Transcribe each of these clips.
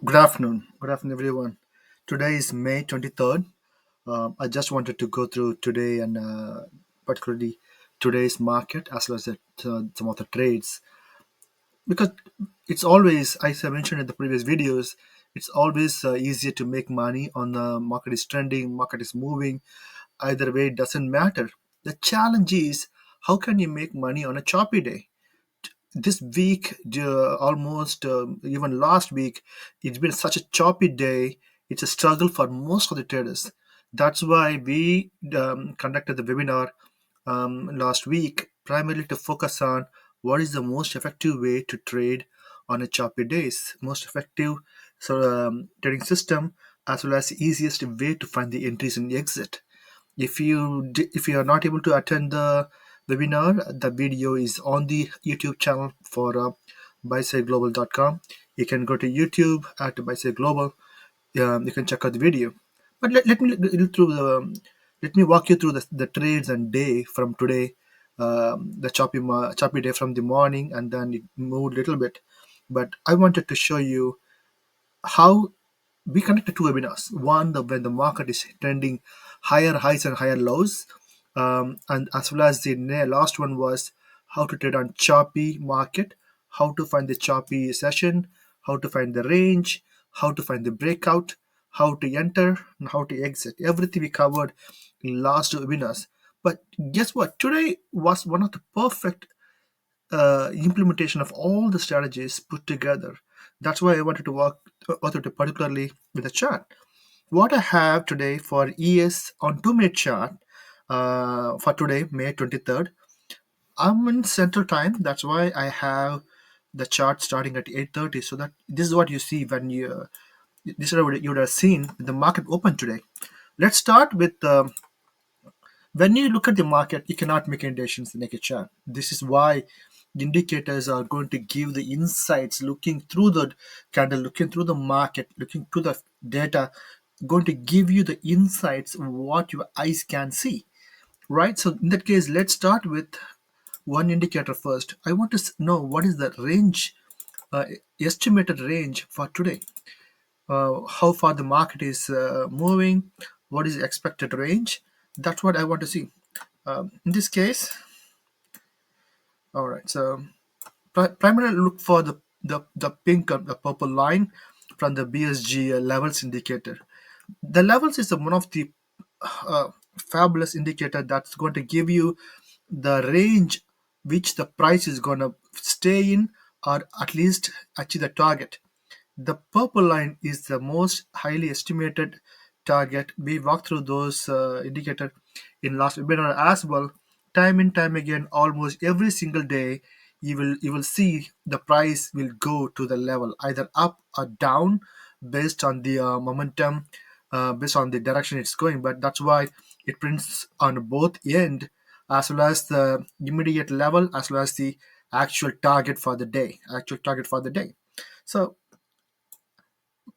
Good afternoon. Good afternoon, everyone. Today is May 23rd. I just wanted to go through today and particularly today's market as well as some of the trades because it's always, as I mentioned in the previous videos, it's always easier to make money on the market is trending, market is moving. Either way, it doesn't matter. The challenge is how can you make money on a choppy day? This week, almost even last week, it's been such a choppy day. It's a struggle for most of the traders. That's why we conducted the webinar last week, primarily to focus on what is the most effective way to trade on a choppy days, most effective trading system, as well as the easiest way to find the entries and exit. If you are not able to attend the webinar, the video is on the YouTube channel for BuySideGlobal.com. You can go to YouTube at BuySide Global. You can check out the video. But let me walk you through the trades and day from today. The choppy day from the morning, and then it moved a little bit. But I wanted to show you how we conducted two webinars. One, when the market is trending higher highs and higher lows, and as well as the last one was how to trade on choppy market, how to find the choppy session, how to find the range, how to find the breakout, how to enter, and how to exit. Everything we covered in last webinars. But guess what? Today was one of the perfect implementation of all the strategies put together. That's why I wanted to work author to particularly with the chart. What I have today for ES on 2 minute chart for today, May 23rd. I'm in Central Time. That's why I have the chart starting at 8:30. So that this is what you see when this is what you would have seen when the market open today. Let's start with when you look at the market, you cannot make any decisions in a chart. This is why the indicators are going to give the insights looking through the candle, looking through the market, looking through the data, going to give you the insights what your eyes can see, right? So in that case, let's start with one indicator first. I want to know what is the range, estimated range for today. How far the market is moving, what is the expected range. That's what I want to see. In this case, all right, so primarily look for the pink or the purple line from the BSG levels indicator. The levels is one of the fabulous indicator that's going to give you the range which the price is going to stay in or at least achieve the target. The purple line is the most highly estimated target. We walked through those indicator in last webinar as well. Time and time again, almost every single day, you will see the price will go to the level either up or down based on the momentum, based on the direction it's going. But that's why it prints on both end as well as the immediate level as well as the actual target for the day. Actual target for the day. So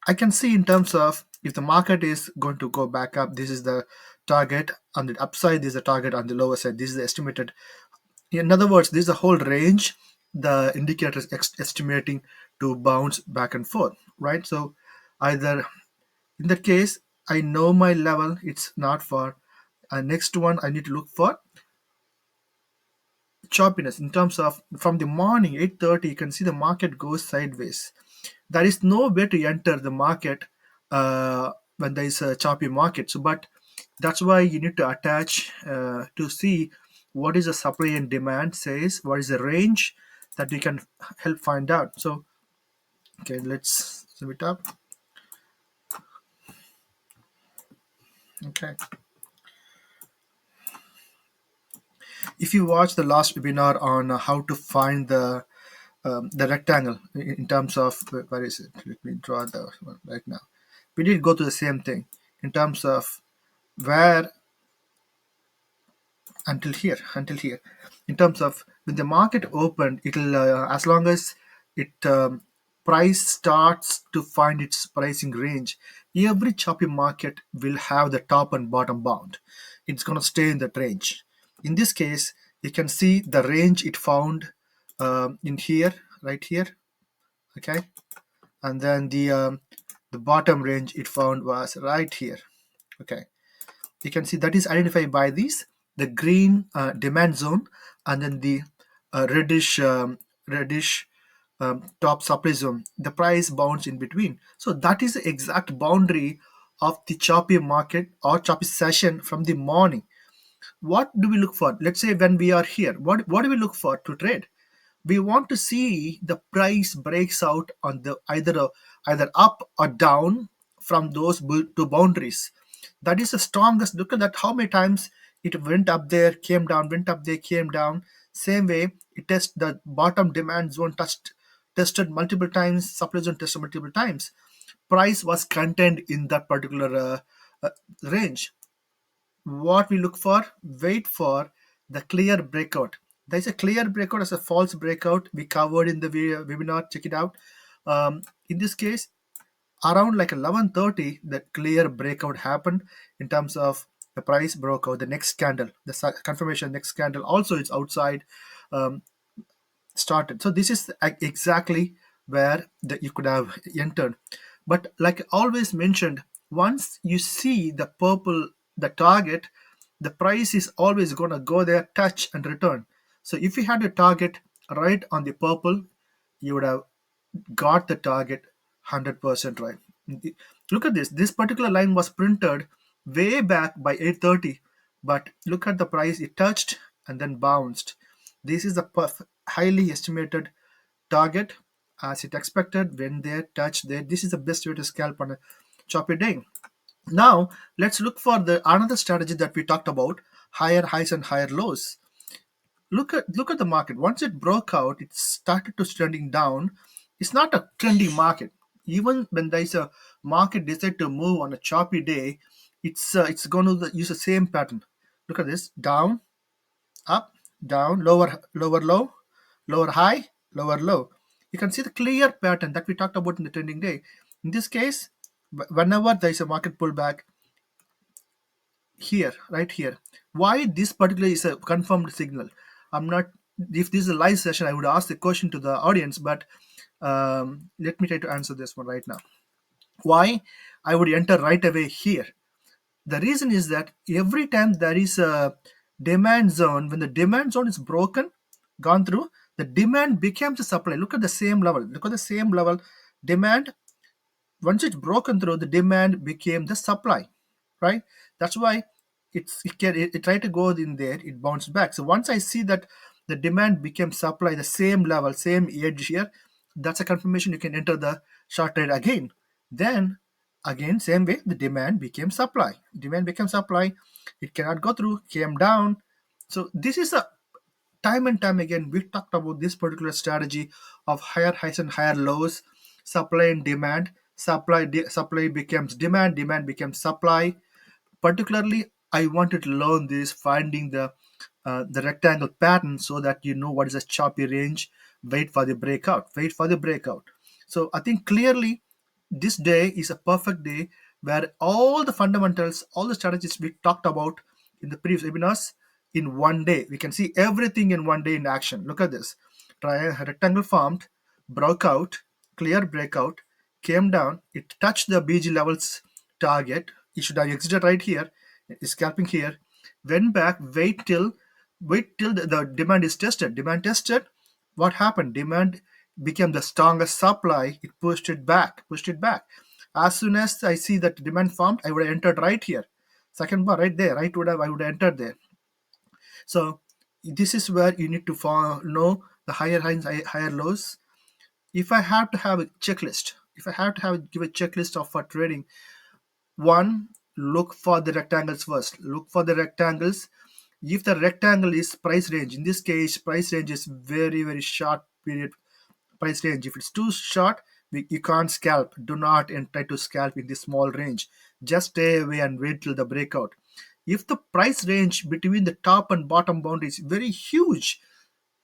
I can see in terms of if the market is going to go back up, this is the target on the upside, this is the target on the lower side. This is the estimated. In other words, this is a whole range the indicator is estimating to bounce back and forth, right? So either in that case, I know my level, it's not for next one, I need to look for choppiness in terms of from the morning 8:30 you can see the market goes sideways. There is no way to enter the market when there is a choppy market. So but that's why you need to attach to see what is the supply and demand says, what is the range that you can help find out. So okay, let's zoom it up. Okay, if you watch the last webinar on how to find the rectangle in terms of where is it, let me draw the one right now. We did go to the same thing in terms of where until here in terms of when the market opened, it'll as long as it price starts to find its pricing range, every choppy market will have the top and bottom bound. It's going to stay in that range. In this case, you can see the range it found in here, right here. Okay, and then the The bottom range it found was right here. Okay, you can see that is identified by these, the green demand zone, and then the reddish top supply zone. The price bounds in between. So that is the exact boundary of the choppy market or choppy session from the morning. What do we look for? Let's say when we are here, what do we look for to trade? We want to see the price breaks out on the either up or down from those two boundaries. That is the strongest. Look at that, how many times it went up there, came down, went up there, came down. Same way it test the bottom demand zone, tested multiple times, supply zone tested multiple times. Price was contained in that particular range. What we look for, wait for the clear breakout. There's a clear breakout as a false breakout we covered in the webinar. Check it out. In this case, around like 11:30, the clear breakout happened in terms of the price broke out. The next candle, the confirmation next candle also is outside, um, started. So this is exactly where you could have entered. But like I always mentioned, once you see the purple, the target, the price is always going to go there, touch and return. So if you had a target right on the purple, you would have got the target 100% right. Look at this. This particular line was printed way back by 8:30, but look at the price. It touched and then bounced. This is the highly estimated target as it expected when they touch there. This is the best way to scalp on a choppy day. Now let's look for the another strategy that we talked about: higher highs and higher lows. Look at the market. Once it broke out, it started to trending down. It's not a trending market. Even when there is a market decide to move on a choppy day, it's going to use the same pattern. Look at this: down, up, down, lower low, lower high, lower low. You can see the clear pattern that we talked about in the trending day. In this case, whenever there is a market pullback, here, right here, why this particular is a confirmed signal. I'm not, if this is a live session I would ask the question to the audience, but let me try to answer this one right now. Why I would enter right away here? The reason is that every time there is a demand zone, when the demand zone is broken, gone through, the demand becomes a supply. Look at the same level, look at the same level. Demand, once it's broken through, the demand became the supply, right? That's why it tried to go in there, it bounced back. So once I see that the demand became supply, the same level, same edge here, that's a confirmation you can enter the short trade again. Then again, same way, the demand became supply, it cannot go through, came down. So this is a time and time again we talked about this particular strategy of higher highs and higher lows, supply and demand. Supply becomes demand, demand becomes supply. Particularly I wanted to learn this, finding the rectangle pattern, so that you know what is a choppy range. Wait for the breakout, wait for the breakout. So I think clearly this day is a perfect day where all the fundamentals, all the strategies we talked about in the previous webinars, in one day we can see everything in one day in action. Look at this: rectangle formed, broke out, clear breakout, came down, it touched the BG levels target. It should have exited right here, is scalping here, went back, wait till the demand is tested. Demand tested, what happened? Demand became the strongest supply. It pushed it back. As soon as I see that demand formed, I would have entered right here. Second bar right there, I would have entered there. So this is where you need to know the higher highs, higher lows. If I have to have a checklist, if I have to give a checklist of for trading, one, look for the rectangles first. Look for the rectangles. If the rectangle is price range, in this case, price range is very, very short period price range. If it's too short, you can't scalp. Do not try to scalp in this small range. Just stay away and wait till the breakout. If the price range between the top and bottom boundary is very huge,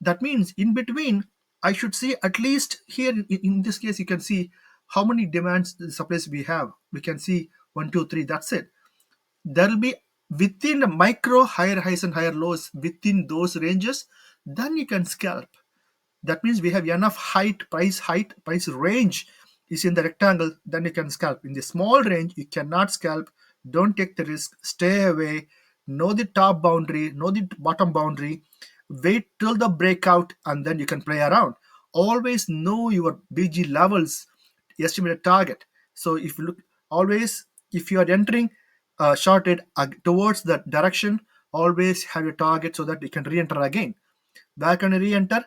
that means in between, I should see at least here in this case, you can see how many demands the supplies we have. We can see 1, 2, 3. That's it. There will be within the micro higher highs and higher lows within those ranges. Then you can scalp. That means we have enough height, price range is in the rectangle, then you can scalp. In the small range, you cannot scalp. Don't take the risk. Stay away. Know the top boundary, know the bottom boundary. Wait till the breakout, and then you can play around. Always know your BG levels, estimated target. So if you look, always, if you are entering shorted towards that direction, always have your target so that you can re-enter again. Back and re-enter,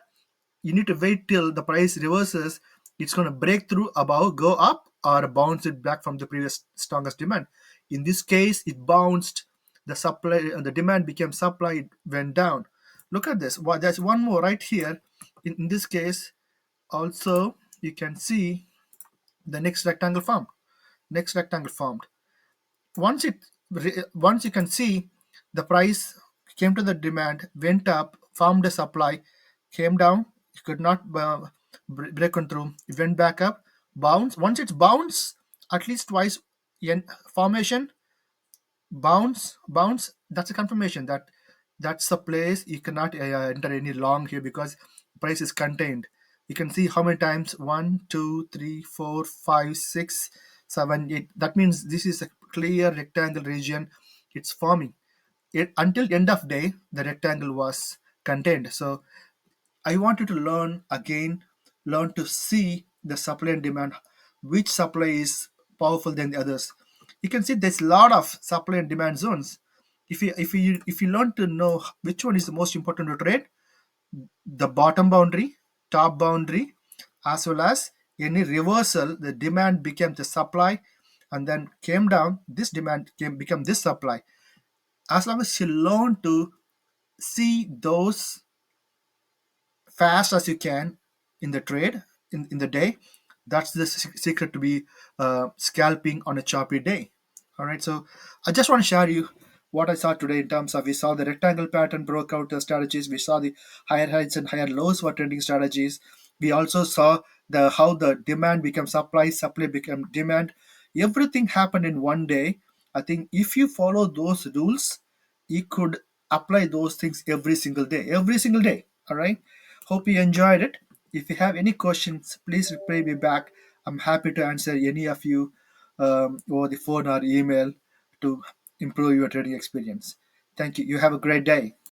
you need to wait till the price reverses. It's going to break through above, go up, or bounce it back from the previous strongest demand. In this case, it bounced. The supply, the demand became supply. It went down. Look at this. Well, there's one more right here. In this case, also you can see the next rectangle formed. Next rectangle formed. Once you can see the price came to the demand, went up, formed a supply, came down, it could not break on through, it went back up, bounce. Once it's bounce at least twice in formation, bounce, that's a confirmation that that's the place you cannot enter any long here because price is contained. You can see how many times: 1, 2, 3, 4, 5, 6, 7, 8. That means this is a clear rectangle region. It's forming it until end of day. The rectangle was contained. So I want you to learn again, learn to see the supply and demand, which supply is powerful than the others. You can see there's a lot of supply and demand zones. If you learn to know which one is the most important to trade, the bottom boundary, top boundary, as well as any reversal, the demand became the supply and then came down. This demand came become this supply. As long as you learn to see those fast as you can in the trade in the day, that's the secret to be scalping on a choppy day. All right, so I just want to share you what I saw today in terms of we saw the rectangle pattern broke out the strategies, we saw the higher highs and higher lows for trending strategies, we also saw the how the demand became supply, supply became demand. Everything happened in one day. I think if you follow those rules, you could apply those things every single day. All right, hope you enjoyed it. If you have any questions, please reply me back. I'm happy to answer any of you over the phone or email to improve your trading experience. Thank you. You have a great day.